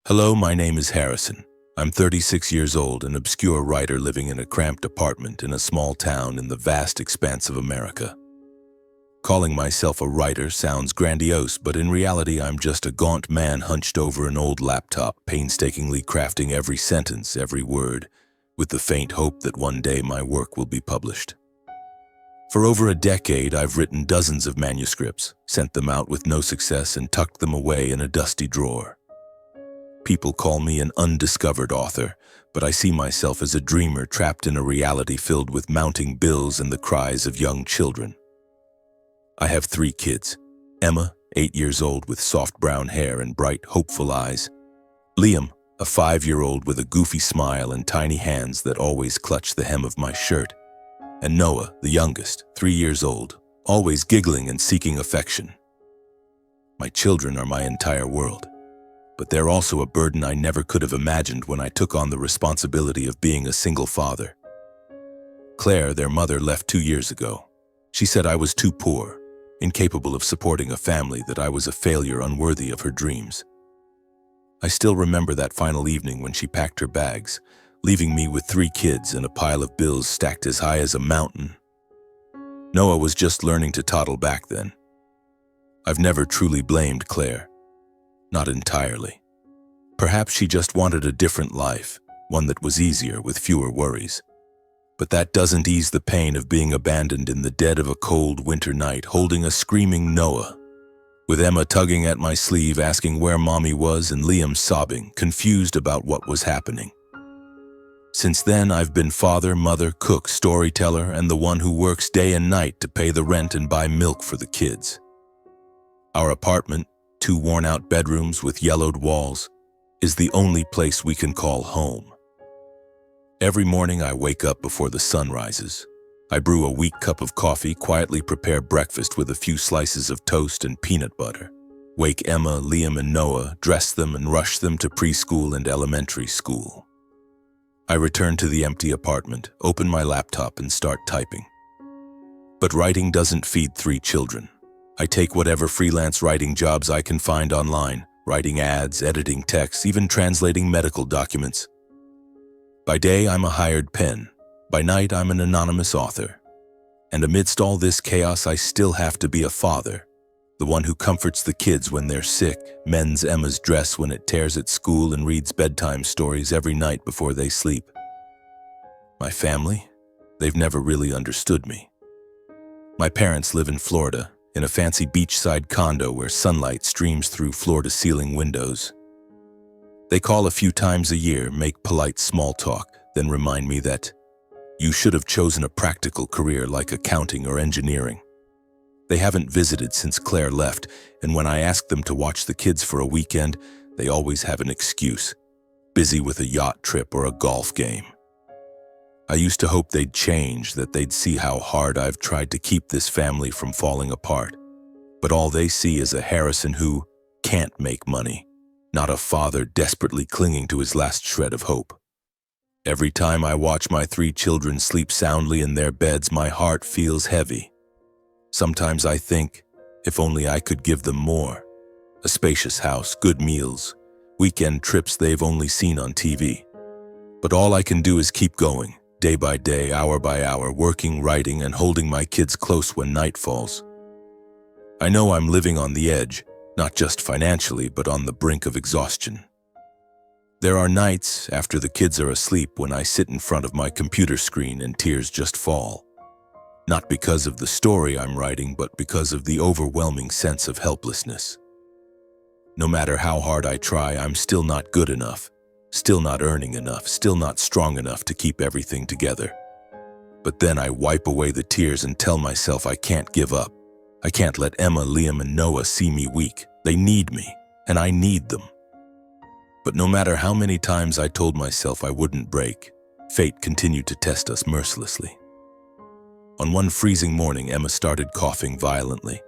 Hello, my name is Harrison. I'm 36 years old, an obscure writer living in a cramped apartment in a small town in the vast expanse of America. Calling myself a writer sounds grandiose, but in reality I'm just a gaunt man hunched over an old laptop, painstakingly crafting every sentence, every word, with the faint hope that one day my work will be published. For over a decade, I've written dozens of manuscripts, sent them out with no success, and tucked them away in a dusty drawer. People call me an undiscovered author, but I see myself as a dreamer trapped in a reality filled with mounting bills and the cries of young children. I have 3 kids: Emma, 8 years old with soft brown hair and bright, hopeful eyes; Liam, a 5-year-old with a goofy smile and tiny hands that always clutch the hem of my shirt; and Noah, the youngest, 3 years old, always giggling and seeking affection. My children are my entire world. But they're also a burden I never could have imagined when I took on the responsibility of being a single father. Claire, their mother, left 2 years ago. She said I was too poor, incapable of supporting a family, that I was a failure unworthy of her dreams. I still remember that final evening when she packed her bags, leaving me with 3 kids and a pile of bills stacked as high as a mountain. Noah was just learning to toddle back then. I've never truly blamed Claire. Not entirely. Perhaps she just wanted a different life, one that was easier with fewer worries. But that doesn't ease the pain of being abandoned in the dead of a cold winter night, holding a screaming Noah, with Emma tugging at my sleeve asking where Mommy was, and Liam sobbing, confused about what was happening. Since then, I've been father, mother, cook, storyteller, and the one who works day and night to pay the rent and buy milk for the kids. Our apartment, 2 worn-out bedrooms with yellowed walls, is the only place we can call home. Every morning I wake up before the sun rises. I brew a weak cup of coffee, quietly prepare breakfast with a few slices of toast and peanut butter, wake Emma, Liam, and Noah, dress them, and rush them to preschool and elementary school. I return to the empty apartment, open my laptop, and start typing. But writing doesn't feed 3 children. I take whatever freelance writing jobs I can find online, writing ads, editing texts, even translating medical documents. By day, I'm a hired pen. By night, I'm an anonymous author. And amidst all this chaos, I still have to be a father, the one who comforts the kids when they're sick, mends Emma's dress when it tears at school, and reads bedtime stories every night before they sleep. My family? They've never really understood me. My parents live in Florida, in a fancy beachside condo where sunlight streams through floor-to-ceiling windows. They call a few times a year, make polite small talk, then remind me that you should have chosen a practical career like accounting or engineering. They haven't visited since Claire left, and when I ask them to watch the kids for a weekend, they always have an excuse: busy with a yacht trip or a golf game. I used to hope they'd change, that they'd see how hard I've tried to keep this family from falling apart. But all they see is a Harrison who can't make money, not a father desperately clinging to his last shred of hope. Every time I watch my 3 children sleep soundly in their beds, my heart feels heavy. Sometimes I think, if only I could give them more. A spacious house, good meals, weekend trips they've only seen on TV. But all I can do is keep going, day by day, hour by hour, working, writing, and holding my kids close when night falls. I know I'm living on the edge, not just financially, but on the brink of exhaustion. There are nights, after the kids are asleep, when I sit in front of my computer screen and tears just fall. Not because of the story I'm writing, but because of the overwhelming sense of helplessness. No matter how hard I try, I'm still not good enough. Still not earning enough, still not strong enough to keep everything together. But then I wipe away the tears and tell myself I can't give up. I can't let Emma, Liam, and Noah see me weak. They need me, and I need them. But no matter how many times I told myself I wouldn't break, fate continued to test us mercilessly. On one freezing morning, Emma started coughing violently.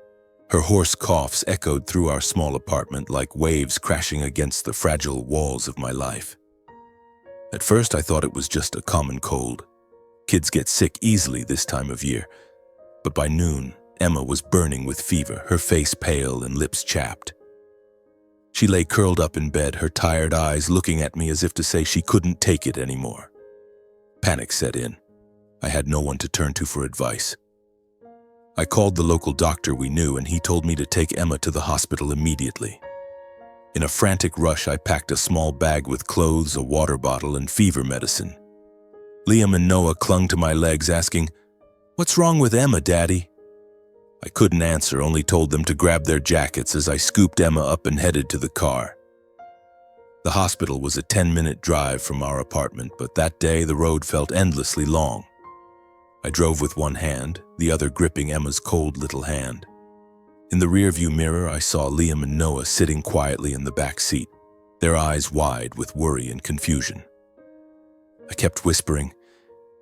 Her hoarse coughs echoed through our small apartment like waves crashing against the fragile walls of my life. At first, I thought it was just a common cold. Kids get sick easily this time of year. But by noon, Emma was burning with fever, her face pale and lips chapped. She lay curled up in bed, her tired eyes looking at me as if to say she couldn't take it anymore. Panic set in. I had no one to turn to for advice. I called the local doctor we knew, and he told me to take Emma to the hospital immediately. In a frantic rush, I packed a small bag with clothes, a water bottle, and fever medicine. Liam and Noah clung to my legs, asking, "What's wrong with Emma, Daddy?" I couldn't answer, only told them to grab their jackets as I scooped Emma up and headed to the car. The hospital was a 10-minute drive from our apartment, but that day the road felt endlessly long. I drove with one hand, the other gripping Emma's cold little hand. In the rearview mirror, I saw Liam and Noah sitting quietly in the back seat, their eyes wide with worry and confusion. I kept whispering,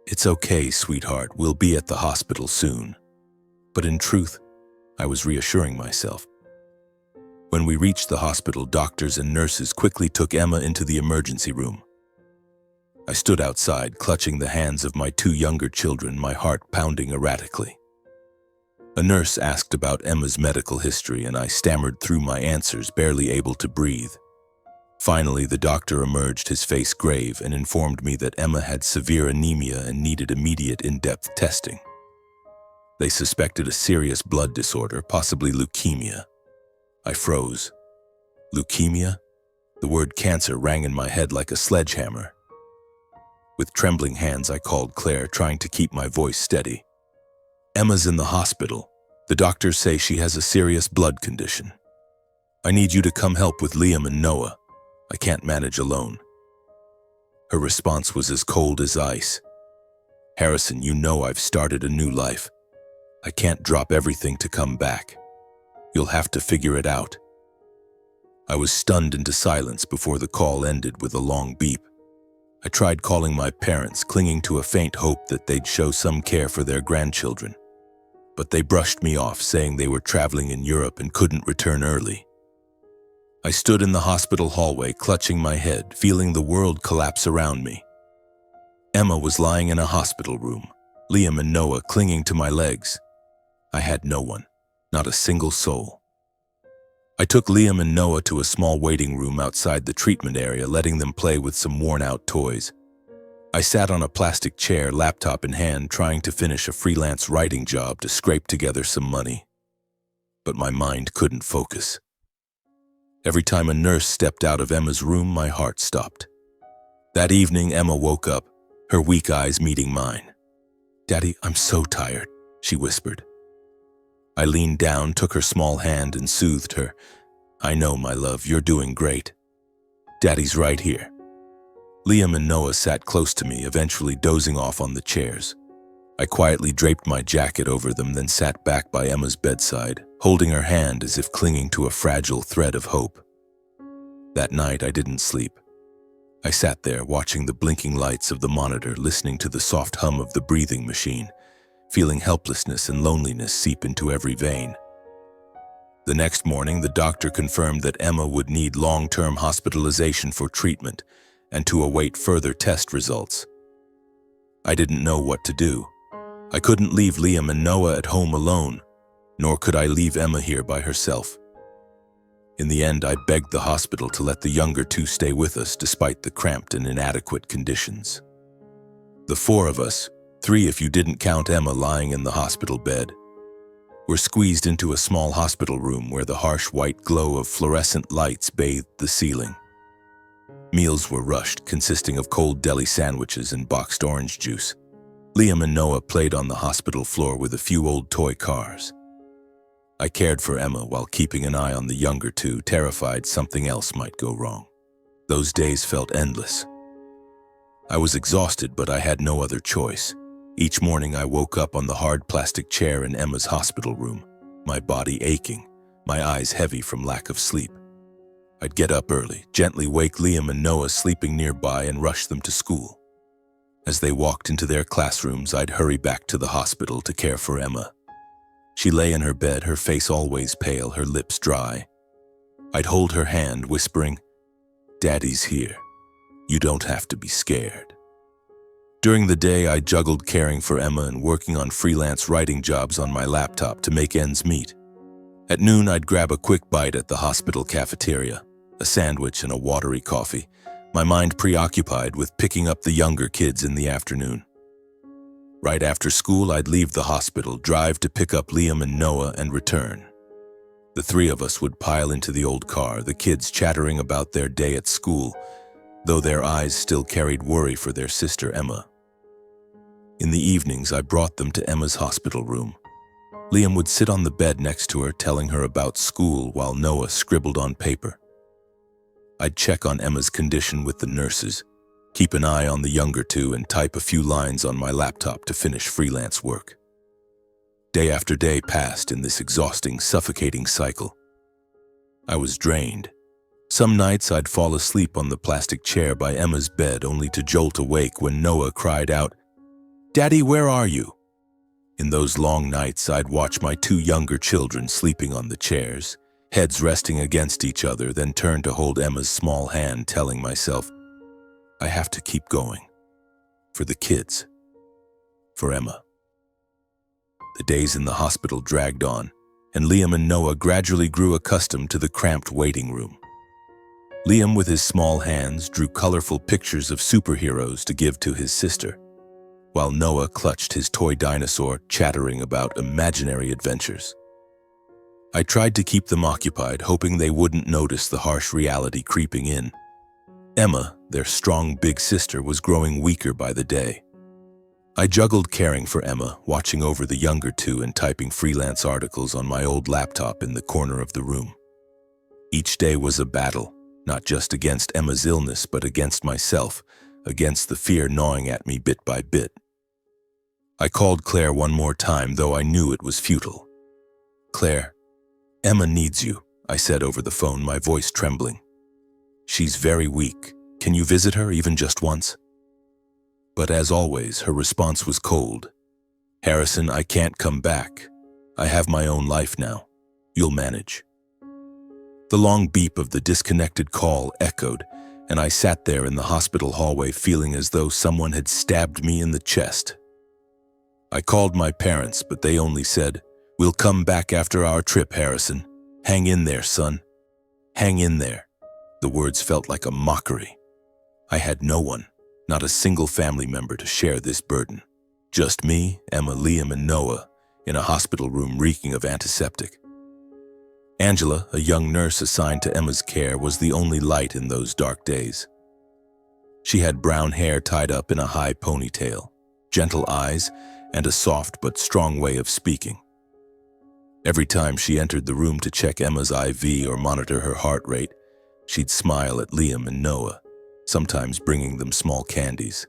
"It's okay, sweetheart, we'll be at the hospital soon." But in truth, I was reassuring myself. When we reached the hospital, doctors and nurses quickly took Emma into the emergency room. I stood outside, clutching the hands of my two younger children, my heart pounding erratically. A nurse asked about Emma's medical history, and I stammered through my answers, barely able to breathe. Finally, the doctor emerged, his face grave, and informed me that Emma had severe anemia and needed immediate in-depth testing. They suspected a serious blood disorder, possibly leukemia. I froze. Leukemia? The word cancer rang in my head like a sledgehammer. With trembling hands, I called Claire, trying to keep my voice steady. "Emma's in the hospital. The doctors say she has a serious blood condition. I need you to come help with Liam and Noah. I can't manage alone." Her response was as cold as ice. "Harrison, you know I've started a new life. I can't drop everything to come back. You'll have to figure it out." I was stunned into silence before the call ended with a long beep. I tried calling my parents, clinging to a faint hope that they'd show some care for their grandchildren. But they brushed me off, saying they were traveling in Europe and couldn't return early. I stood in the hospital hallway, clutching my head, feeling the world collapse around me. Emma was lying in a hospital room, Liam and Noah clinging to my legs. I had no one, not a single soul. I took Liam and Noah to a small waiting room outside the treatment area, letting them play with some worn-out toys. I sat on a plastic chair, laptop in hand, trying to finish a freelance writing job to scrape together some money. But my mind couldn't focus. Every time a nurse stepped out of Emma's room, my heart stopped. That evening, Emma woke up, her weak eyes meeting mine. "Daddy, I'm so tired," she whispered. I leaned down, took her small hand, and soothed her. "I know, my love, you're doing great. Daddy's right here." Liam and Noah sat close to me, eventually dozing off on the chairs. I quietly draped my jacket over them, then sat back by Emma's bedside, holding her hand as if clinging to a fragile thread of hope. That night, I didn't sleep. I sat there, watching the blinking lights of the monitor, listening to the soft hum of the breathing machine, feeling helplessness and loneliness seep into every vein. The next morning, the doctor confirmed that Emma would need long-term hospitalization for treatment and to await further test results. I didn't know what to do. I couldn't leave Liam and Noah at home alone, nor could I leave Emma here by herself. In the end, I begged the hospital to let the younger two stay with us despite the cramped and inadequate conditions. The four of us, 3 if you didn't count Emma lying in the hospital bed, were squeezed into a small hospital room where the harsh white glow of fluorescent lights bathed the ceiling. Meals were rushed, consisting of cold deli sandwiches and boxed orange juice. Liam and Noah played on the hospital floor with a few old toy cars. I cared for Emma while keeping an eye on the younger two, terrified something else might go wrong. Those days felt endless. I was exhausted, but I had no other choice. Each morning I woke up on the hard plastic chair in Emma's hospital room, my body aching, my eyes heavy from lack of sleep. I'd get up early, gently wake Liam and Noah sleeping nearby, and rush them to school. As they walked into their classrooms, I'd hurry back to the hospital to care for Emma. She lay in her bed, her face always pale, her lips dry. I'd hold her hand, whispering, "Daddy's here. You don't have to be scared." During the day, I juggled caring for Emma and working on freelance writing jobs on my laptop to make ends meet. At noon, I'd grab a quick bite at the hospital cafeteria. a sandwich and a watery coffee, my mind preoccupied with picking up the younger kids in the afternoon. Right after school, I'd leave the hospital, drive to pick up Liam and Noah, and return. The three of us would pile into the old car, the kids chattering about their day at school, though their eyes still carried worry for their sister Emma. In the evenings, I brought them to Emma's hospital room. Liam would sit on the bed next to her, telling her about school while Noah scribbled on paper. I'd check on Emma's condition with the nurses, keep an eye on the younger two, and type a few lines on my laptop to finish freelance work. Day after day passed in this exhausting, suffocating cycle. I was drained. Some nights I'd fall asleep on the plastic chair by Emma's bed, only to jolt awake when Noah cried out, "Daddy, where are you?" In those long nights, I'd watch my two younger children sleeping on the chairs, heads resting against each other, then turn to hold Emma's small hand, telling myself, I have to keep going. For the kids. For Emma. The days in the hospital dragged on, and Liam and Noah gradually grew accustomed to the cramped waiting room. Liam, with his small hands, drew colorful pictures of superheroes to give to his sister, while Noah clutched his toy dinosaur, chattering about imaginary adventures. I tried to keep them occupied, hoping they wouldn't notice the harsh reality creeping in. Emma, their strong big sister, was growing weaker by the day. I juggled caring for Emma, watching over the younger two, and typing freelance articles on my old laptop in the corner of the room. Each day was a battle, not just against Emma's illness, but against myself, against the fear gnawing at me bit by bit. I called Claire one more time, though I knew it was futile. "Claire, Emma needs you," I said over the phone, my voice trembling. "She's very weak. Can you visit her even just once?" But as always, her response was cold. "Harrison, I can't come back. I have my own life now. You'll manage." The long beep of the disconnected call echoed, and I sat there in the hospital hallway feeling as though someone had stabbed me in the chest. I called my parents, but they only said, "We'll come back after our trip, Harrison. Hang in there, son. Hang in there." The words felt like a mockery. I had no one, not a single family member to share this burden. Just me, Emma, Liam, and Noah, in a hospital room reeking of antiseptic. Angela, a young nurse assigned to Emma's care, was the only light in those dark days. She had brown hair tied up in a high ponytail, gentle eyes, and a soft but strong way of speaking. Every time she entered the room to check Emma's IV or monitor her heart rate, she'd smile at Liam and Noah, sometimes bringing them small candies.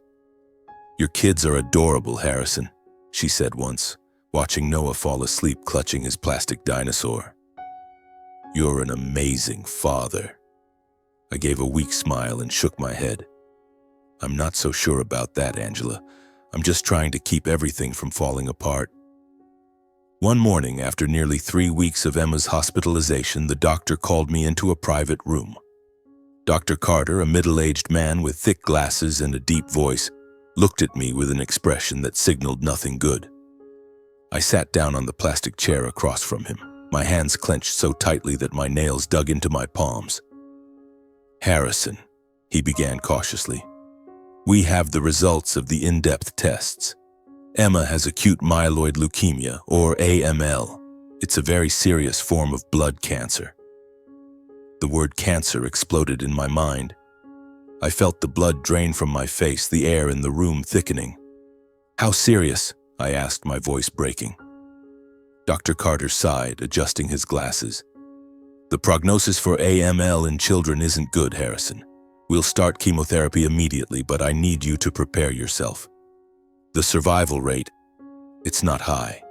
"Your kids are adorable, Harrison," she said once, watching Noah fall asleep clutching his plastic dinosaur. "You're an amazing father." I gave a weak smile and shook my head. "I'm not so sure about that, Angela. I'm just trying to keep everything from falling apart." One morning, after nearly 3 weeks of Emma's hospitalization, the doctor called me into a private room. Dr. Carter, a middle-aged man with thick glasses and a deep voice, looked at me with an expression that signaled nothing good. I sat down on the plastic chair across from him, my hands clenched so tightly that my nails dug into my palms. "Harrison," he began cautiously, "we have the results of the in-depth tests. Emma has acute myeloid leukemia, or AML. It's a very serious form of blood cancer." The word cancer exploded in my mind. I felt the blood drain from my face, the air in the room thickening. "How serious?" I asked, my voice breaking. Dr. Carter sighed, adjusting his glasses. "The prognosis for AML in children isn't good, Harrison. We'll start chemotherapy immediately, but I need you to prepare yourself. The survival rate, it's not high."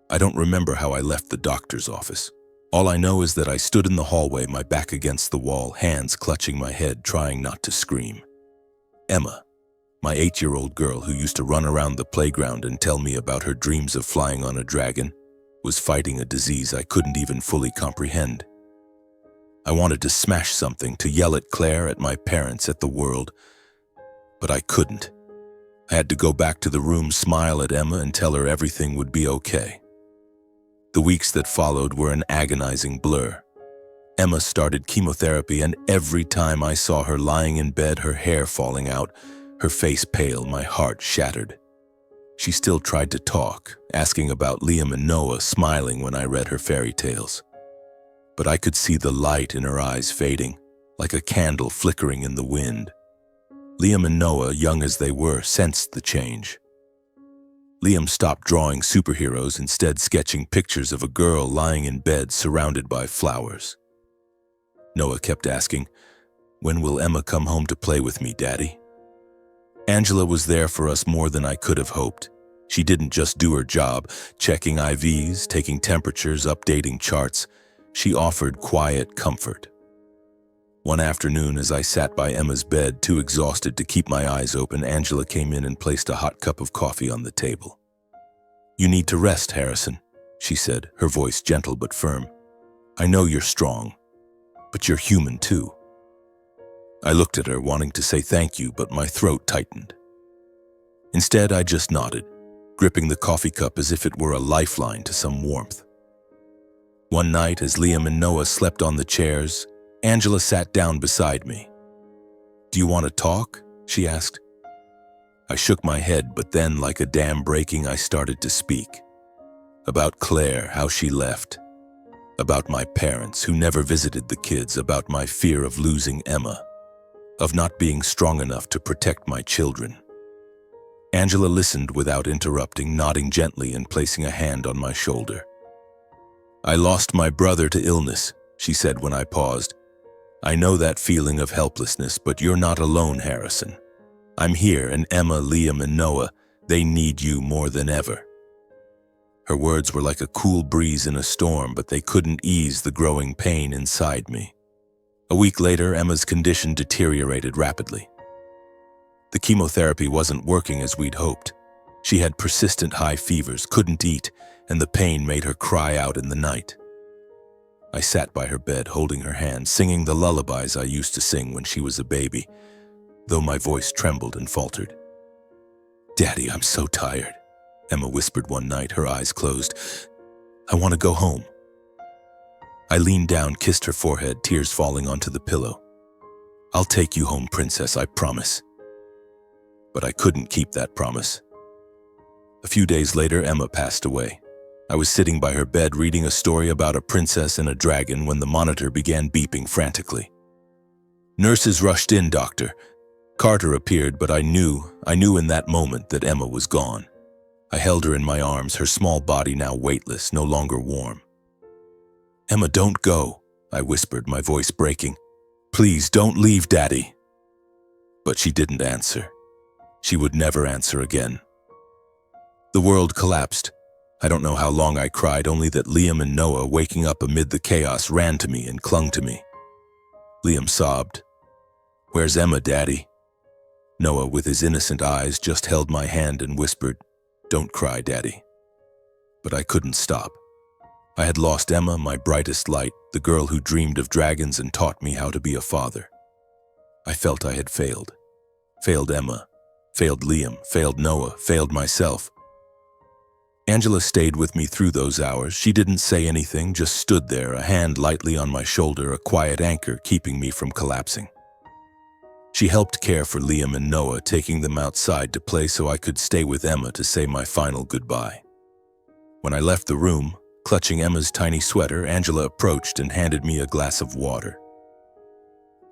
I don't remember how I left the doctor's office. All I know is that I stood in the hallway, my back against the wall, hands clutching my head, trying not to scream. Emma, my 8-year-old girl who used to run around the playground and tell me about her dreams of flying on a dragon, was fighting a disease I couldn't even fully comprehend. I wanted to smash something, to yell at Claire, at my parents, at the world, but I couldn't. I had to go back to the room, smile at Emma, and tell her everything would be okay. The weeks that followed were an agonizing blur. Emma started chemotherapy, and every time I saw her lying in bed, her hair falling out, her face pale, my heart shattered. She still tried to talk, asking about Liam and Noah, smiling when I read her fairy tales. But I could see the light in her eyes fading, like a candle flickering in the wind. Liam and Noah, young as they were, sensed the change. Liam stopped drawing superheroes, instead sketching pictures of a girl lying in bed surrounded by flowers. Noah kept asking, "When will Emma come home to play with me, Daddy?" Angela was there for us more than I could have hoped. She didn't just do her job, checking IVs, taking temperatures, updating charts. She offered quiet comfort. One afternoon, as I sat by Emma's bed, too exhausted to keep my eyes open, Angela came in and placed a hot cup of coffee on the table. "You need to rest, Harrison," she said, her voice gentle but firm. "I know you're strong, but you're human too." I looked at her, wanting to say thank you, but my throat tightened. Instead, I just nodded, gripping the coffee cup as if it were a lifeline to some warmth. One night, as Liam and Noah slept on the chairs, Angela sat down beside me. "Do you want to talk?" she asked. I shook my head, but then, like a dam breaking, I started to speak. About Claire, how she left. About my parents, who never visited the kids. About my fear of losing Emma. Of not being strong enough to protect my children. Angela listened without interrupting, nodding gently and placing a hand on my shoulder. "I lost my brother to illness," she said when I paused. "I know that feeling of helplessness, but you're not alone, Harrison. I'm here, and Emma, Liam, and Noah, they need you more than ever." Her words were like a cool breeze in a storm, but they couldn't ease the growing pain inside me. A week later, Emma's condition deteriorated rapidly. The chemotherapy wasn't working as we'd hoped. She had persistent high fevers, couldn't eat, and the pain made her cry out in the night. I sat by her bed, holding her hand, singing the lullabies I used to sing when she was a baby, though my voice trembled and faltered. "Daddy, I'm so tired," Emma whispered one night, her eyes closed. "I want to go home." I leaned down, kissed her forehead, tears falling onto the pillow. "I'll take you home, princess, I promise." But I couldn't keep that promise. A few days later, Emma passed away. I was sitting by her bed reading a story about a princess and a dragon when the monitor began beeping frantically. "Nurses rushed in, doctor." Carter appeared, but I knew in that moment that Emma was gone. I held her in my arms, her small body now weightless, no longer warm. "Emma, don't go," I whispered, my voice breaking. "Please, don't leave, Daddy." But she didn't answer. She would never answer again. The world collapsed. I don't know how long I cried, only that Liam and Noah, waking up amid the chaos, ran to me and clung to me. Liam sobbed. "Where's Emma, Daddy?" Noah, with his innocent eyes, just held my hand and whispered, "Don't cry, Daddy." But I couldn't stop. I had lost Emma, my brightest light, the girl who dreamed of dragons and taught me how to be a father. I felt I had failed. Failed Emma, failed Liam, failed Noah, failed myself. Angela stayed with me through those hours. She didn't say anything, just stood there, a hand lightly on my shoulder, a quiet anchor keeping me from collapsing. She helped care for Liam and Noah, taking them outside to play so I could stay with Emma to say my final goodbye. When I left the room, clutching Emma's tiny sweater, Angela approached and handed me a glass of water.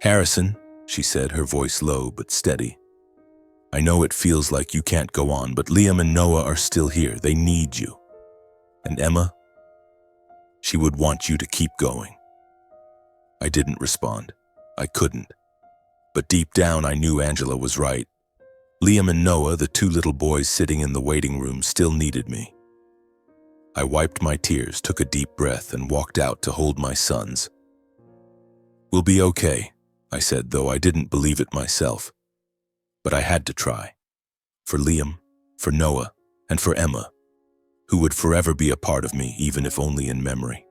"Harrison," she said, her voice low but steady. "I know it feels like you can't go on, but Liam and Noah are still here. They need you. And Emma, she would want you to keep going." I didn't respond. I couldn't. But deep down, I knew Angela was right. Liam and Noah, the two little boys sitting in the waiting room, still needed me. I wiped my tears, took a deep breath, and walked out to hold my sons. "We'll be okay," I said, though I didn't believe it myself. But I had to try. For Liam, for Noah, and for Emma, who would forever be a part of me, even if only in memory.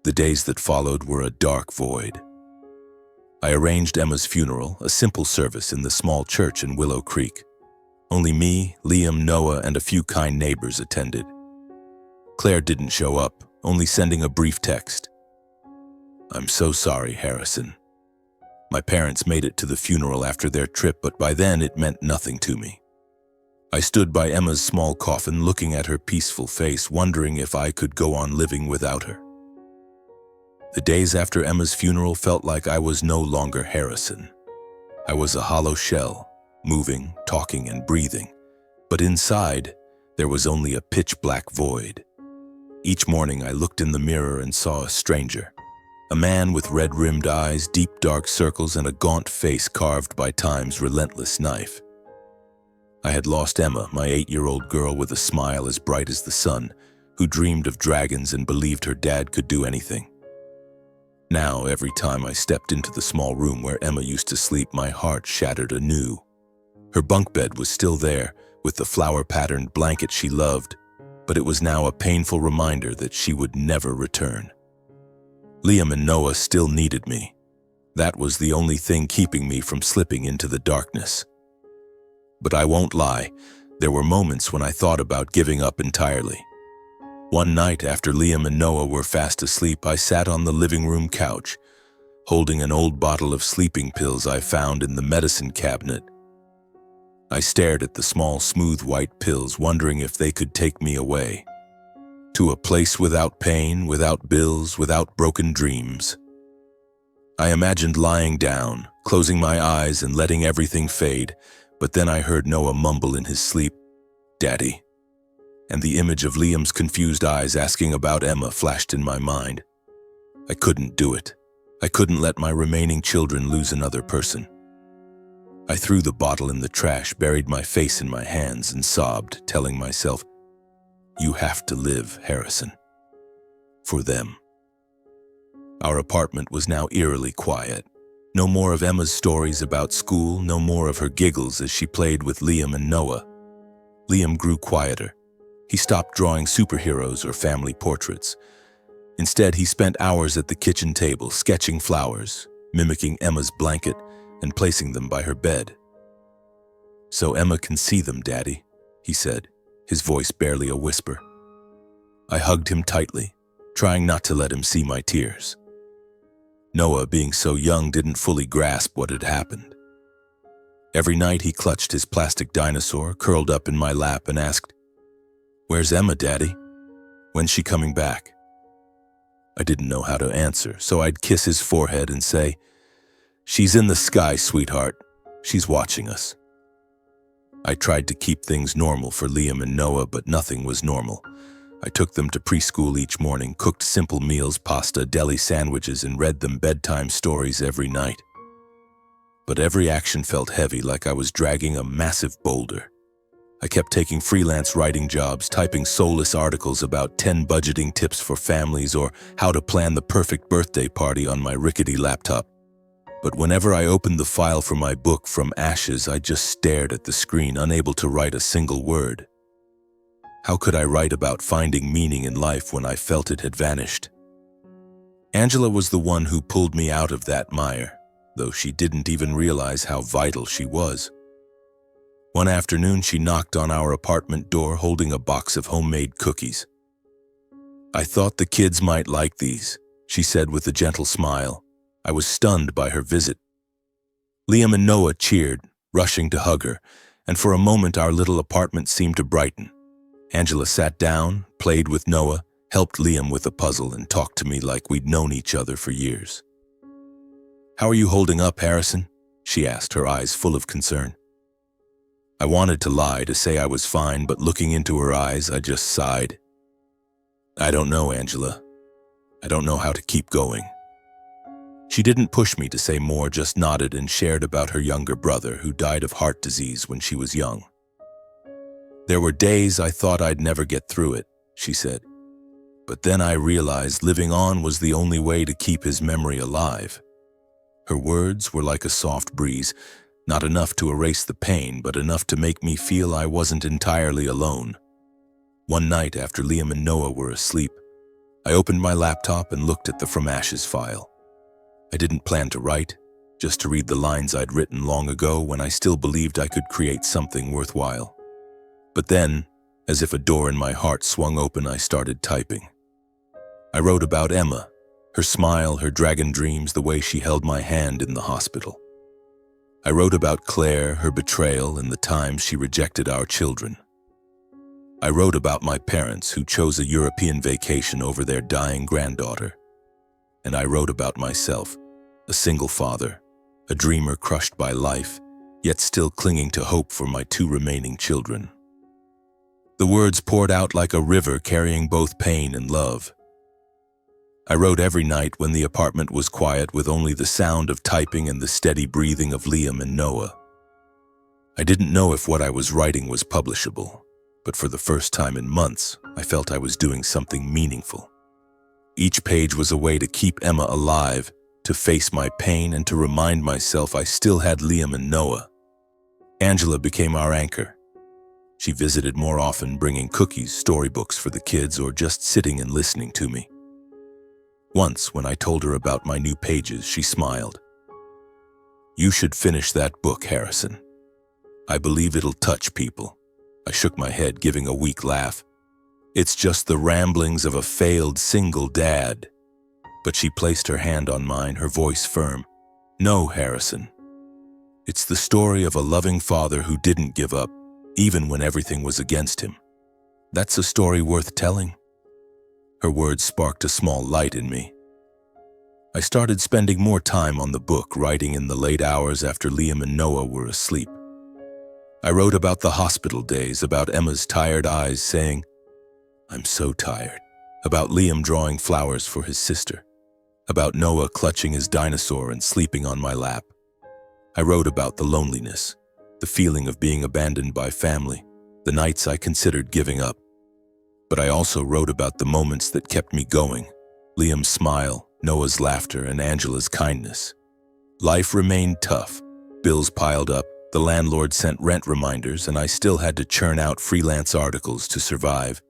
The days that followed were a dark void. I arranged Emma's funeral, a simple service in the small church in Willow Creek. Only me, Liam, Noah, and a few kind neighbors attended. Claire didn't show up, only sending a brief text. I'm so sorry, Harrison. My parents made it to the funeral after their trip, but by then it meant nothing to me. I stood by Emma's small coffin, looking at her peaceful face, wondering if I could go on living without her. The days after Emma's funeral felt like I was no longer Harrison. I was a hollow shell, moving, talking, and breathing. But inside, there was only a pitch-black void. Each morning I looked in the mirror and saw a stranger. A man with red-rimmed eyes, deep dark circles, and a gaunt face carved by time's relentless knife. I had lost Emma, my 8-year-old girl with a smile as bright as the sun, who dreamed of dragons and believed her dad could do anything. Now, every time I stepped into the small room where Emma used to sleep, my heart shattered anew. Her bunk bed was still there, with the flower-patterned blanket she loved, but it was now a painful reminder that she would never return. Liam and Noah still needed me. That was the only thing keeping me from slipping into the darkness. But I won't lie, there were moments when I thought about giving up entirely. One night after Liam and Noah were fast asleep, I sat on the living room couch, holding an old bottle of sleeping pills I found in the medicine cabinet. I stared at the small, smooth white pills, wondering if they could take me away. To a place without pain, without bills, without broken dreams. I imagined lying down, closing my eyes and letting everything fade, but then I heard Noah mumble in his sleep, "Daddy." And the image of Liam's confused eyes asking about Emma flashed in my mind. I couldn't do it. I couldn't let my remaining children lose another person. I threw the bottle in the trash, buried my face in my hands, and sobbed, telling myself, "You have to live, Harrison. For them." Our apartment was now eerily quiet. No more of Emma's stories about school, no more of her giggles as she played with Liam and Noah. Liam grew quieter. He stopped drawing superheroes or family portraits. Instead, he spent hours at the kitchen table, sketching flowers, mimicking Emma's blanket, and placing them by her bed. "So Emma can see them, Daddy," he said, his voice barely a whisper. I hugged him tightly, trying not to let him see my tears. Noah, being so young, didn't fully grasp what had happened. Every night he clutched his plastic dinosaur, curled up in my lap, and asked, "Where's Emma, Daddy? When's she coming back?" I didn't know how to answer, so I'd kiss his forehead and say, "She's in the sky, sweetheart. She's watching us." I tried to keep things normal for Liam and Noah, but nothing was normal. I took them to preschool each morning, cooked simple meals, pasta, deli sandwiches, and read them bedtime stories every night. But every action felt heavy, like I was dragging a massive boulder. I kept taking freelance writing jobs, typing soulless articles about 10 budgeting tips for families or how to plan the perfect birthday party on my rickety laptop. But whenever I opened the file for my book, From Ashes, I just stared at the screen, unable to write a single word. How could I write about finding meaning in life when I felt it had vanished? Angela was the one who pulled me out of that mire, though she didn't even realize how vital she was. One afternoon, she knocked on our apartment door holding a box of homemade cookies. "I thought the kids might like these," she said with a gentle smile. I was stunned by her visit. Liam and Noah cheered, rushing to hug her, and for a moment our little apartment seemed to brighten. Angela sat down, played with Noah, helped Liam with a puzzle, and talked to me like we'd known each other for years. "How are you holding up, Harrison?" she asked, her eyes full of concern. I wanted to lie, to say I was fine, but looking into her eyes, I just sighed. "I don't know, Angela. I don't know how to keep going." She didn't push me to say more, just nodded and shared about her younger brother who died of heart disease when she was young. "There were days I thought I'd never get through it," she said. "But then I realized living on was the only way to keep his memory alive." Her words were like a soft breeze, not enough to erase the pain, but enough to make me feel I wasn't entirely alone. One night after Liam and Noah were asleep, I opened my laptop and looked at the From Ashes file. I didn't plan to write, just to read the lines I'd written long ago when I still believed I could create something worthwhile. But then, as if a door in my heart swung open, I started typing. I wrote about Emma, Her smile, her dragon dreams, the way she held my hand in the hospital. I wrote about Claire, her betrayal, and the times she rejected our children. I wrote about my parents who chose a European vacation over their dying granddaughter. And I wrote about myself, a single father, a dreamer crushed by life, yet still clinging to hope for my two remaining children. The words poured out like a river carrying both pain and love. I wrote every night when the apartment was quiet with only the sound of typing and the steady breathing of Liam and Noah. I didn't know if what I was writing was publishable, but for the first time in months, I felt I was doing something meaningful. Each page was a way to keep Emma alive, to face my pain and to remind myself I still had Liam and Noah. Angela became our anchor. She visited more often, bringing cookies, storybooks for the kids, or just sitting and listening to me. Once, when I told her about my new pages, she smiled. "You should finish that book, Harrison. I believe it'll touch people." I shook my head, giving a weak laugh. "It's just the ramblings of a failed single dad." But she placed her hand on mine, her voice firm. "No, Harrison. It's the story of a loving father who didn't give up, even when everything was against him. That's a story worth telling." Her words sparked a small light in me. I started spending more time on the book, writing in the late hours after Liam and Noah were asleep. I wrote about the hospital days, about Emma's tired eyes saying, "I'm so tired," about Liam drawing flowers for his sister, about Noah clutching his dinosaur and sleeping on my lap. I wrote about the loneliness, the feeling of being abandoned by family, the nights I considered giving up. But I also wrote about the moments that kept me going, Liam's smile, Noah's laughter, and Angela's kindness. Life remained tough. Bills piled up, the landlord sent rent reminders, and I still had to churn out freelance articles to survive.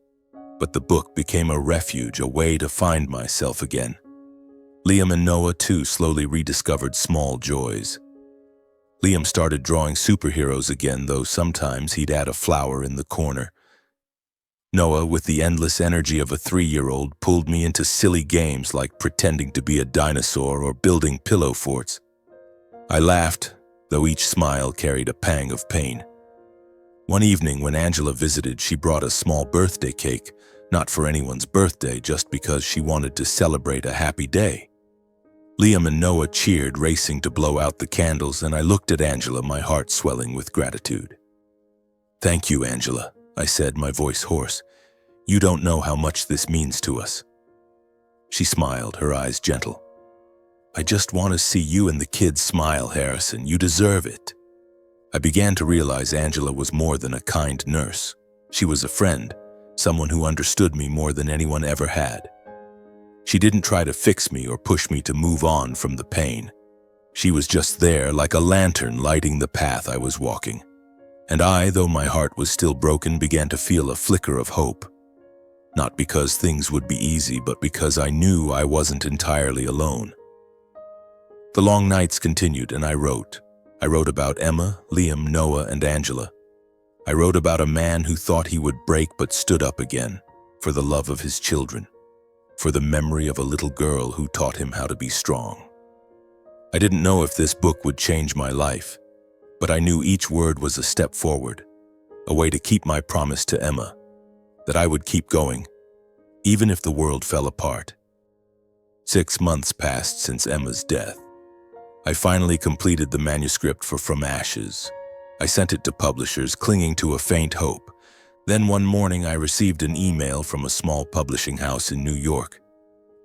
But the book became a refuge, a way to find myself again. Liam and Noah, too, slowly rediscovered small joys. Liam started drawing superheroes again, though sometimes he'd add a flower in the corner. Noah, with the endless energy of a 3-year-old, pulled me into silly games like pretending to be a dinosaur or building pillow forts. I laughed, though each smile carried a pang of pain. One evening when Angela visited, she brought a small birthday cake, not for anyone's birthday, just because she wanted to celebrate a happy day. Liam and Noah cheered, racing to blow out the candles, and I looked at Angela, my heart swelling with gratitude. "Thank you, Angela," I said, my voice hoarse. "You don't know how much this means to us." She smiled, her eyes gentle. "I just want to see you and the kids smile, Harrison. You deserve it." I began to realize Angela was more than a kind nurse. She was a friend, someone who understood me more than anyone ever had. She didn't try to fix me or push me to move on from the pain. She was just there, like a lantern lighting the path I was walking. And I, though my heart was still broken, began to feel a flicker of hope. Not because things would be easy, but because I knew I wasn't entirely alone. The long nights continued, and I wrote. I wrote about Emma, Liam, Noah, and Angela. I wrote about a man who thought he would break but stood up again, for the love of his children, for the memory of a little girl who taught him how to be strong. I didn't know if this book would change my life, but I knew each word was a step forward, a way to keep my promise to Emma, that I would keep going, even if the world fell apart. 6 months passed since Emma's death. I finally completed the manuscript for From Ashes. I sent it to publishers, clinging to a faint hope. Then one morning I received an email from a small publishing house in New York.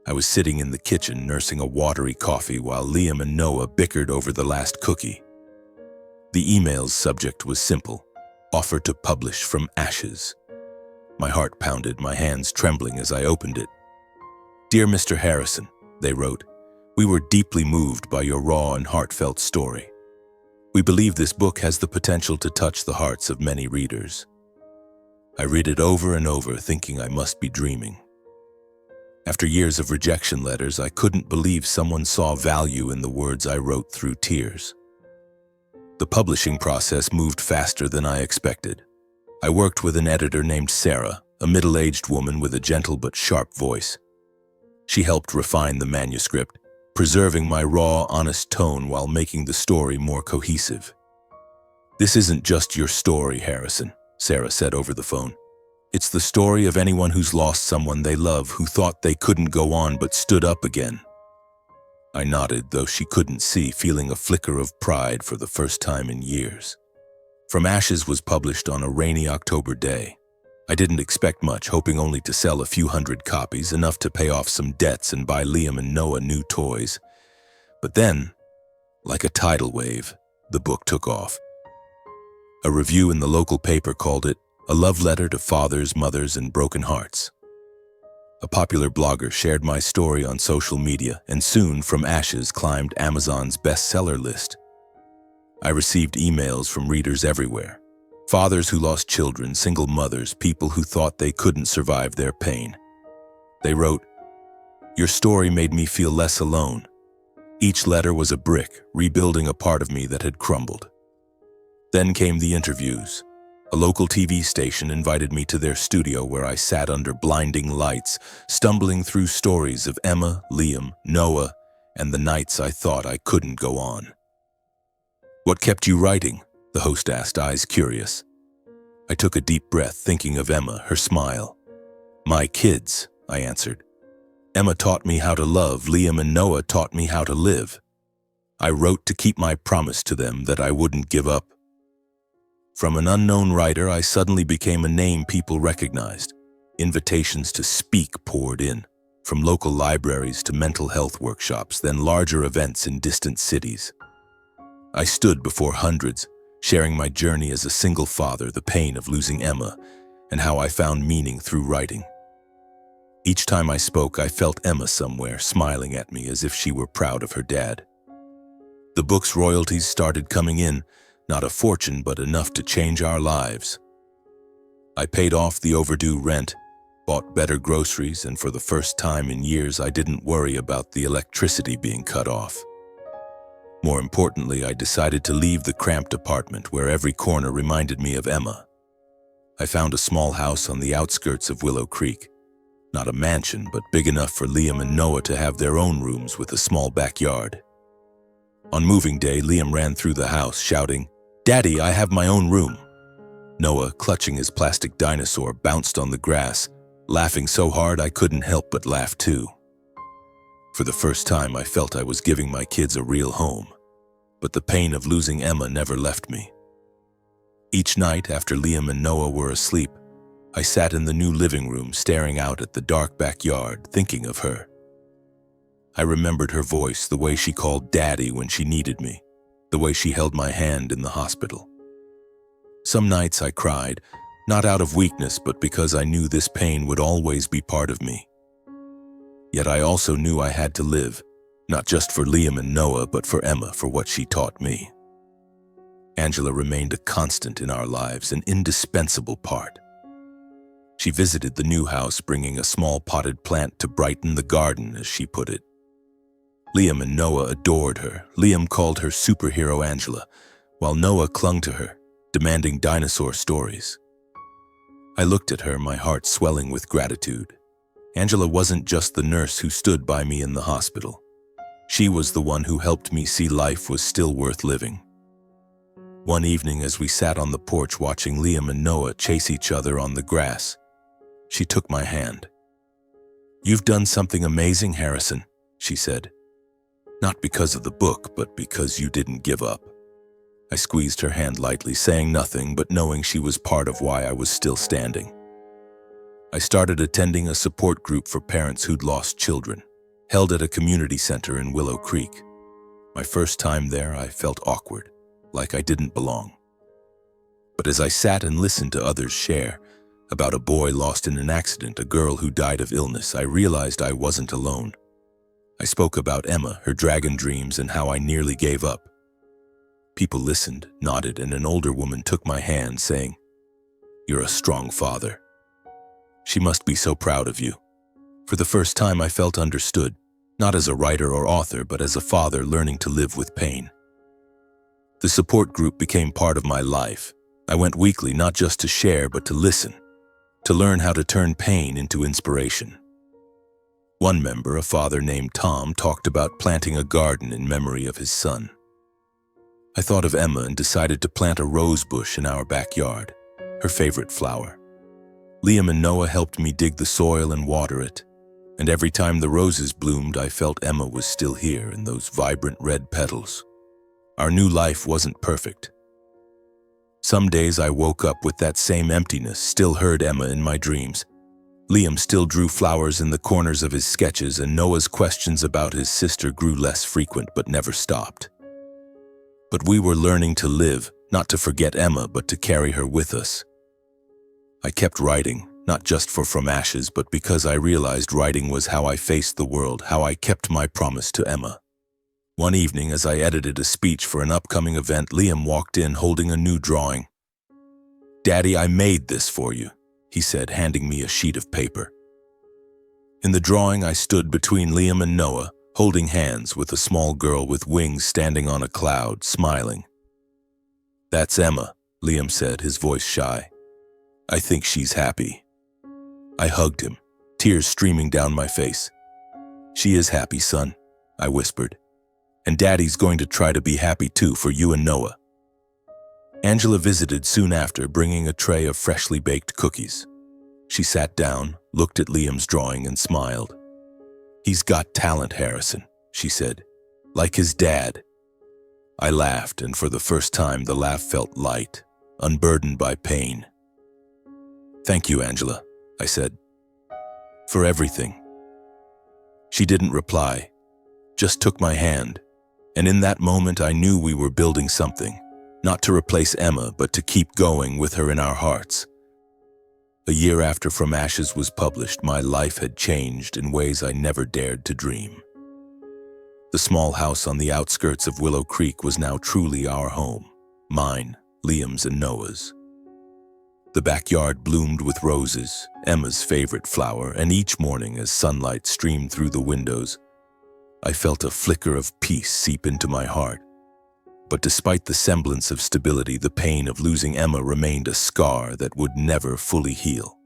I was sitting in the kitchen nursing a watery coffee while Liam and Noah bickered over the last cookie. The email's subject was simple: offer to publish From Ashes. My heart pounded, my hands trembling as I opened it. "Dear Mr. Harrison," they wrote, "we were deeply moved by your raw and heartfelt story. We believe this book has the potential to touch the hearts of many readers." I read it over and over, thinking I must be dreaming. After years of rejection letters, I couldn't believe someone saw value in the words I wrote through tears. The publishing process moved faster than I expected. I worked with an editor named Sarah, a middle-aged woman with a gentle but sharp voice. She helped refine the manuscript, preserving my raw, honest tone while making the story more cohesive. "This isn't just your story, Harrison," Sarah said over the phone. "It's the story of anyone who's lost someone they love, who thought they couldn't go on but stood up again." I nodded, though she couldn't see, feeling a flicker of pride for the first time in years. From Ashes was published on a rainy October day. I didn't expect much, hoping only to sell a few hundred copies, enough to pay off some debts and buy Liam and Noah new toys. But then, like a tidal wave, the book took off. A review in the local paper called it a love letter to fathers, mothers, and broken hearts. A popular blogger shared my story on social media, and soon From Ashes climbed Amazon's bestseller list. I received emails from readers everywhere. Fathers who lost children, single mothers, people who thought they couldn't survive their pain. They wrote, "Your story made me feel less alone." Each letter was a brick, rebuilding a part of me that had crumbled. Then came the interviews. A local TV station invited me to their studio, where I sat under blinding lights, stumbling through stories of Emma, Liam, Noah, and the nights I thought I couldn't go on. "What kept you writing?" the host asked, eyes curious. I took a deep breath, thinking of Emma, her smile. "My kids," I answered. "Emma taught me how to love, Liam and Noah taught me how to live. I wrote to keep my promise to them that I wouldn't give up." From an unknown writer, I suddenly became a name people recognized. Invitations to speak poured in, from local libraries to mental health workshops, then larger events in distant cities. I stood before hundreds, sharing my journey as a single father, the pain of losing Emma, and how I found meaning through writing. Each time I spoke, I felt Emma somewhere, smiling at me as if she were proud of her dad. The book's royalties started coming in, not a fortune, but enough to change our lives. I paid off the overdue rent, bought better groceries, and for the first time in years, I didn't worry about the electricity being cut off. More importantly, I decided to leave the cramped apartment where every corner reminded me of Emma. I found a small house on the outskirts of Willow Creek. Not a mansion, but big enough for Liam and Noah to have their own rooms with a small backyard. On moving day, Liam ran through the house, shouting, "Daddy, I have my own room." Noah, clutching his plastic dinosaur, bounced on the grass, laughing so hard I couldn't help but laugh too. For the first time, I felt I was giving my kids a real home, but the pain of losing Emma never left me. Each night after Liam and Noah were asleep, I sat in the new living room, staring out at the dark backyard, thinking of her. I remembered her voice, the way she called Daddy when she needed me, the way she held my hand in the hospital. Some nights I cried, not out of weakness, but because I knew this pain would always be part of me. Yet I also knew I had to live, not just for Liam and Noah, but for Emma, for what she taught me. Angela remained a constant in our lives, an indispensable part. She visited the new house, bringing a small potted plant to brighten the garden, as she put it. Liam and Noah adored her. Liam called her superhero Angela, while Noah clung to her, demanding dinosaur stories. I looked at her, my heart swelling with gratitude. Angela wasn't just the nurse who stood by me in the hospital. She was the one who helped me see life was still worth living. One evening, as we sat on the porch watching Liam and Noah chase each other on the grass, she took my hand. "You've done something amazing, Harrison," she said. "Not because of the book, but because you didn't give up." I squeezed her hand lightly, saying nothing, but knowing she was part of why I was still standing. I started attending a support group for parents who'd lost children, held at a community center in Willow Creek. My first time there, I felt awkward, like I didn't belong. But as I sat and listened to others share about a boy lost in an accident, a girl who died of illness, I realized I wasn't alone. I spoke about Emma, her dragon dreams, and how I nearly gave up. People listened, nodded, and an older woman took my hand, saying, "You're a strong father. She must be so proud of you." For the first time, I felt understood, not as a writer or author, but as a father learning to live with pain. The support group became part of my life. I went weekly, not just to share, but to listen, to learn how to turn pain into inspiration. One member, a father named Tom, talked about planting a garden in memory of his son. I thought of Emma and decided to plant a rose bush in our backyard, her favorite flower. Liam and Noah helped me dig the soil and water it, and every time the roses bloomed, I felt Emma was still here in those vibrant red petals. Our new life wasn't perfect. Some days I woke up with that same emptiness, still heard Emma in my dreams. Liam still drew flowers in the corners of his sketches, and Noah's questions about his sister grew less frequent but never stopped. But we were learning to live, not to forget Emma, but to carry her with us. I kept writing, not just for From Ashes, but because I realized writing was how I faced the world, how I kept my promise to Emma. One evening, as I edited a speech for an upcoming event, Liam walked in holding a new drawing. "Daddy, I made this for you," he said, handing me a sheet of paper. In the drawing, I stood between Liam and Noah, holding hands with a small girl with wings standing on a cloud, smiling. "That's Emma," Liam said, his voice shy. "I think she's happy." I hugged him, tears streaming down my face. "She is happy, son," I whispered. "And Daddy's going to try to be happy too for you and Noah." Angela visited soon after, bringing a tray of freshly baked cookies. She sat down, looked at Liam's drawing, and smiled. "He's got talent, Harrison," she said, "like his dad." I laughed, and for the first time the laugh felt light, unburdened by pain. "Thank you, Angela," I said, "for everything." She didn't reply, just took my hand, and in that moment I knew we were building something, not to replace Emma, but to keep going with her in our hearts. A year after From Ashes was published, my life had changed in ways I never dared to dream. The small house on the outskirts of Willow Creek was now truly our home, mine, Liam's, and Noah's. The backyard bloomed with roses, Emma's favorite flower, and each morning as sunlight streamed through the windows, I felt a flicker of peace seep into my heart. But despite the semblance of stability, the pain of losing Emma remained a scar that would never fully heal.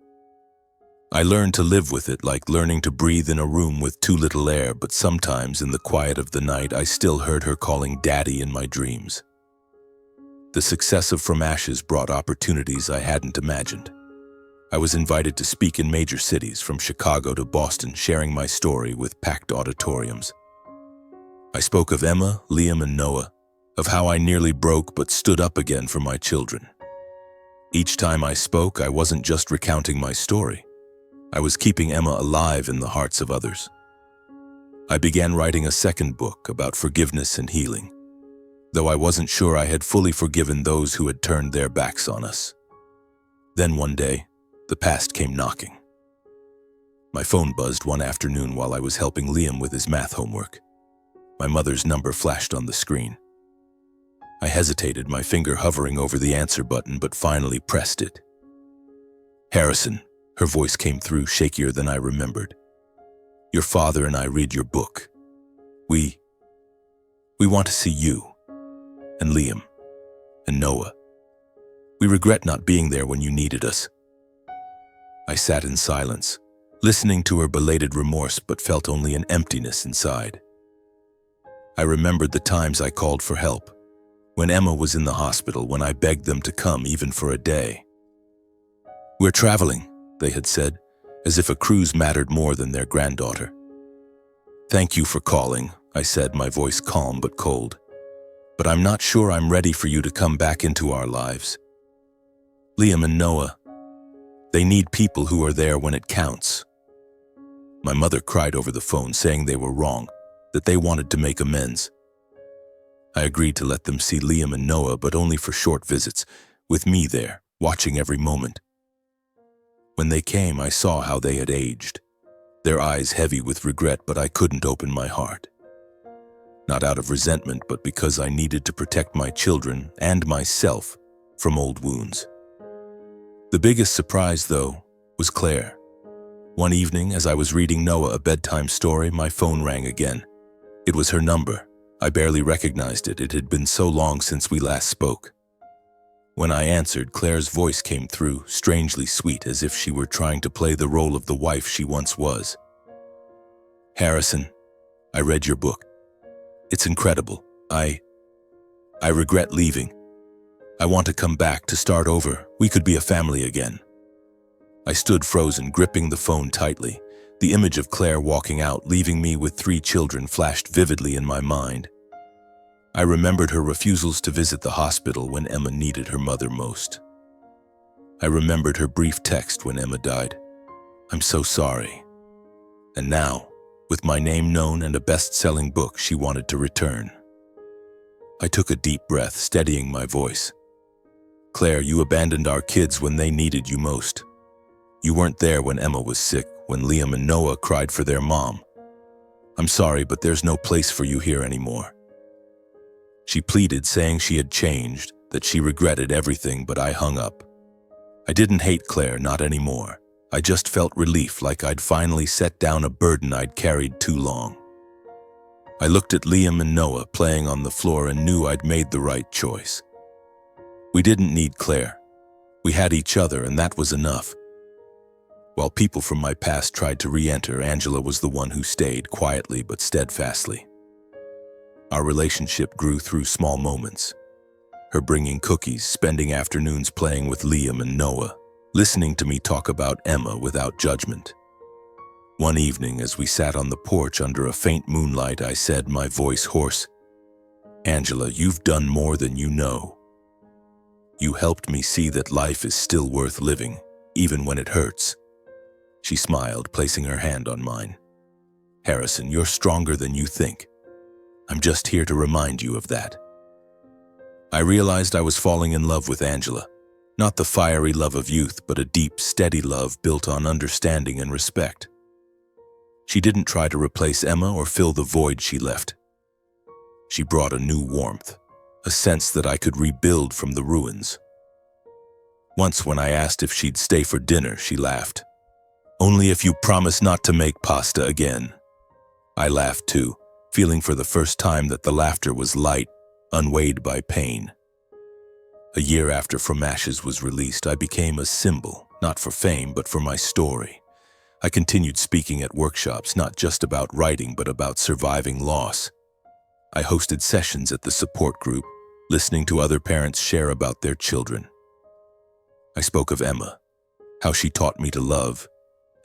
I learned to live with it, like learning to breathe in a room with too little air, but sometimes in the quiet of the night I still heard her calling Daddy in my dreams. The success of From Ashes brought opportunities I hadn't imagined. I was invited to speak in major cities, from Chicago to Boston, sharing my story with packed auditoriums. I spoke of Emma, Liam, and Noah, of how I nearly broke but stood up again for my children. Each time I spoke, I wasn't just recounting my story. I was keeping Emma alive in the hearts of others. I began writing a second book about forgiveness and healing, though I wasn't sure I had fully forgiven those who had turned their backs on us. Then one day, the past came knocking. My phone buzzed one afternoon while I was helping Liam with his math homework. My mother's number flashed on the screen. I hesitated, my finger hovering over the answer button, but finally pressed it. "Harrison," her voice came through, shakier than I remembered. "Your father and I read your book. We want to see you, and Liam, and Noah. We regret not being there when you needed us." I sat in silence, listening to her belated remorse, but felt only an emptiness inside. I remembered the times I called for help, when Emma was in the hospital, when I begged them to come even for a day. "We're traveling," they had said, as if a cruise mattered more than their granddaughter. "Thank you for calling," I said, my voice calm but cold. "But I'm not sure I'm ready for you to come back into our lives. Liam and Noah, they need people who are there when it counts." My mother cried over the phone, saying they were wrong, that they wanted to make amends. I agreed to let them see Liam and Noah, but only for short visits, with me there, watching every moment. When they came, I saw how they had aged, their eyes heavy with regret, but I couldn't open my heart. Not out of resentment, but because I needed to protect my children and myself from old wounds. The biggest surprise, though, was Claire. One evening, as I was reading Noah a bedtime story, my phone rang again. It was her number. I barely recognized it. It had been so long since we last spoke. When I answered, Claire's voice came through, strangely sweet, as if she were trying to play the role of the wife she once was. Harrison, I read your book. It's incredible. I regret leaving. I want to come back to start over. We could be a family again. I stood frozen, gripping the phone tightly. The image of Claire walking out, leaving me with 3 children, flashed vividly in my mind. I remembered her refusals to visit the hospital when Emma needed her mother most. I remembered her brief text when Emma died. I'm so sorry. And now, with my name known and a best-selling book, she wanted to return. I took a deep breath, steadying my voice. Claire, you abandoned our kids when they needed you most. You weren't there when Emma was sick, when Liam and Noah cried for their mom. I'm sorry, but there's no place for you here anymore. She pleaded, saying she had changed, that she regretted everything, but I hung up. I didn't hate Claire, not anymore. I just felt relief, like I'd finally set down a burden I'd carried too long. I looked at Liam and Noah playing on the floor and knew I'd made the right choice. We didn't need Claire. We had each other, and that was enough. While people from my past tried to re-enter, Angela was the one who stayed, quietly but steadfastly. Our relationship grew through small moments. Her bringing cookies, spending afternoons playing with Liam and Noah, listening to me talk about Emma without judgment. One evening, as we sat on the porch under a faint moonlight, I said, my voice hoarse, Angela, you've done more than you know. You helped me see that life is still worth living, even when it hurts. She smiled, placing her hand on mine. Harrison, you're stronger than you think. I'm just here to remind you of that. I realized I was falling in love with Angela. Not the fiery love of youth, but a deep, steady love built on understanding and respect. She didn't try to replace Emma or fill the void she left. She brought a new warmth, a sense that I could rebuild from the ruins. Once when I asked if she'd stay for dinner, she laughed. Only if you promise not to make pasta again. I laughed too, feeling for the first time that the laughter was light, unweighed by pain. A year after From Ashes was released, I became a symbol, not for fame, but for my story. I continued speaking at workshops, not just about writing, but about surviving loss. I hosted sessions at the support group, listening to other parents share about their children. I spoke of Emma, how she taught me to love,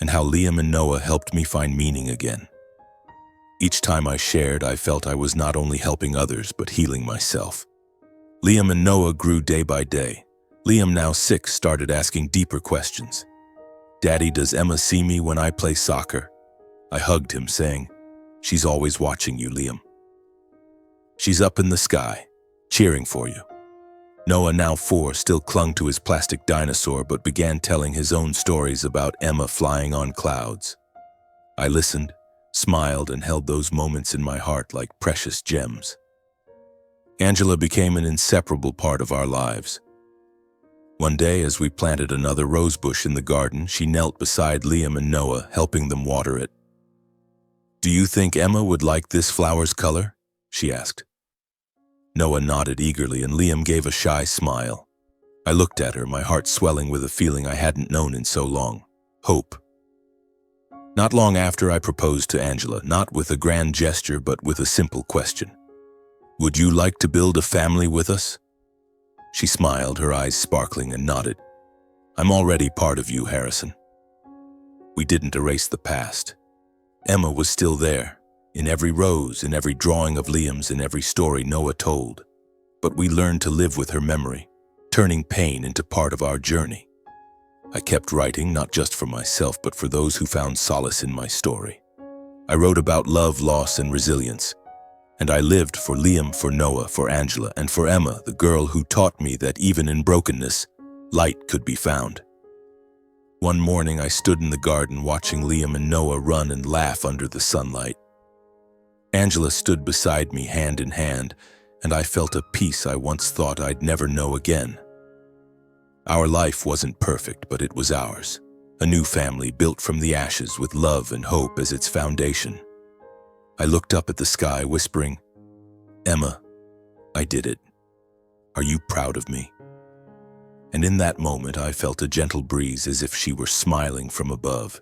and how Liam and Noah helped me find meaning again. Each time I shared, I felt I was not only helping others, but healing myself. Liam and Noah grew day by day. Liam, now 6, started asking deeper questions. Daddy, does Emma see me when I play soccer? I hugged him, saying, she's always watching you, Liam. She's up in the sky, cheering for you. Noah, now 4, still clung to his plastic dinosaur, but began telling his own stories about Emma flying on clouds. I listened, smiled, and held those moments in my heart like precious gems. Angela became an inseparable part of our lives. One day, as we planted another rose bush in the garden, she knelt beside Liam and Noah, helping them water it. Do you think Emma would like this flower's color? She asked. Noah nodded eagerly, and Liam gave a shy smile. I looked at her, my heart swelling with a feeling I hadn't known in so long: hope. Not long after, I proposed to Angela, not with a grand gesture, but with a simple question. Would you like to build a family with us? She smiled, her eyes sparkling, and nodded. I'm already part of you, Harrison. We didn't erase the past. Emma was still there, in every rose, in every drawing of Liam's, in every story Noah told. But we learned to live with her memory, turning pain into part of our journey. I kept writing, not just for myself, but for those who found solace in my story. I wrote about love, loss, and resilience. And I lived for Liam, for Noah, for Angela, and for Emma, the girl who taught me that even in brokenness, light could be found. One morning, I stood in the garden watching Liam and Noah run and laugh under the sunlight. Angela stood beside me, hand in hand, and I felt a peace I once thought I'd never know again. Our life wasn't perfect, but it was ours. A new family built from the ashes with love and hope as its foundation. I looked up at the sky, whispering, Emma, I did it. Are you proud of me? And in that moment, I felt a gentle breeze, as if she were smiling from above.